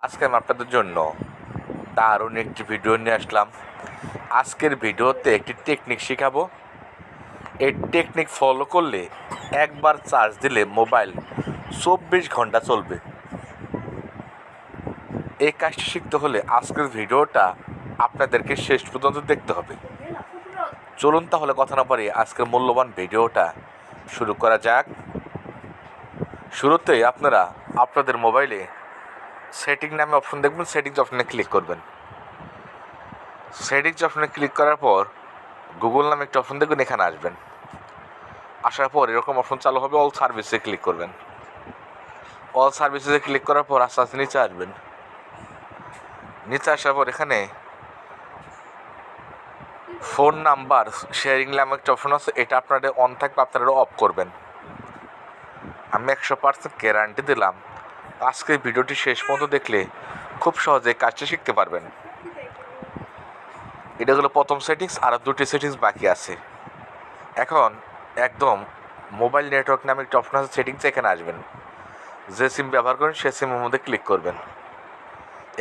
আজকে আমি আপনাদের জন্য দারুণ একটি ভিডিও নিয়ে আসলাম। আজকের ভিডিওতে একটি টেকনিক শেখাবো। এই টেকনিক ফলো করলে একবার চার্জ দিলে মোবাইল 24 ঘন্টা চলবে। এই কাজটি শিখতে হলে আজকের ভিডিওটা আপনাদেরকে শেষ পর্যন্ত দেখতে হবে। চলুন তাহলে কথা না বাড়িয়ে আজকের মূল্যবান ভিডিওটা শুরু করা যাক। শুরুতেই আপনারা আপনাদের মোবাইলে সেটিং নামে অপশন দেখবেন, সেটিংস অপশনে ক্লিক করবেন। সেটিংস অপশনে ক্লিক করার পর গুগল নামে একটা অপশন দেখবেন, এখানে আসবেন। আসার পর এরকম অপশন চালু হবে, অল সার্ভিসে ক্লিক করবেন। অল সার্ভিসে ক্লিক করার পর আস্তে আস্তে নিচে আসবেন। নিচে আসার পর এখানে ফোন নাম্বার শেয়ারিং নামে একটা অপশন আছে, এটা আপনারা অন থাকবে, আপনারা অফ করবেন। আমি 100% গ্যারান্টি দিলাম, আজকের ভিডিওটি শেষ পর্যন্ত দেখলে খুব সহজে কাজটা শিখতে পারবেন। এটা হলো প্রথম সেটিংস, আর দুটি সেটিংস বাকি আছে। এখন একদম মোবাইল নেটওয়ার্ক নামে একটা অপশন আছে, সেটিংসে এখানে আসবেন। যে সিম ব্যবহার করেন সে সিমের মধ্যে ক্লিক করবেন।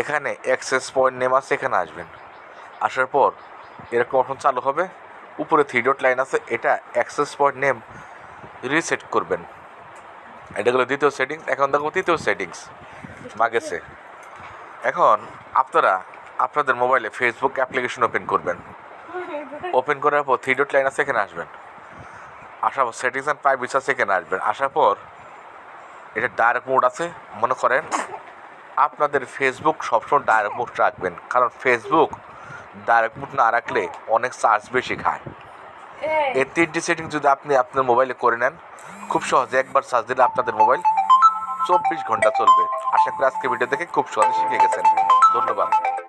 এখানে অ্যাক্সেস পয়েন্ট নেম আছে, এখানে আসবেন। আসার পর এরকম অপশন চালু হবে, উপরে 3 ডট লাইন আছে, এটা অ্যাক্সেস পয়েন্ট নেম রিসেট করবেন। এটা হলো দ্বিতীয় সেটিংস। এখন দেখো তৃতীয় সেটিংস মাগেছে। এখন আপনারা আপনাদের মোবাইলে ফেসবুক অ্যাপ্লিকেশন ওপেন করবেন। ওপেন করার পর 3 ডট লাইন আছে, এখানে আসবেন। আসার পর সেটিংস অ্যান্ড প্রাইভেসি আছে, এখানে আসবেন। আসার পর এটা ডাইরেক্ট মোড আছে, মনে করেন আপনাদের ফেসবুক সবসময় ডাইরেক্ট মোড রাখবেন, কারণ ফেসবুক ডাইরেক্ট মোড না রাখলে অনেক চার্জ বেশি খায়। এই 3টি সেটিং যদি আপনি আপনার মোবাইলে করে নেন, খুব সহজে একবার চার্জ দিলে আপনাদের মোবাইল 24 ঘন্টা চলবে। আশা করি আজকে ভিডিও দেখে খুব সহজে শিখে গেছেন।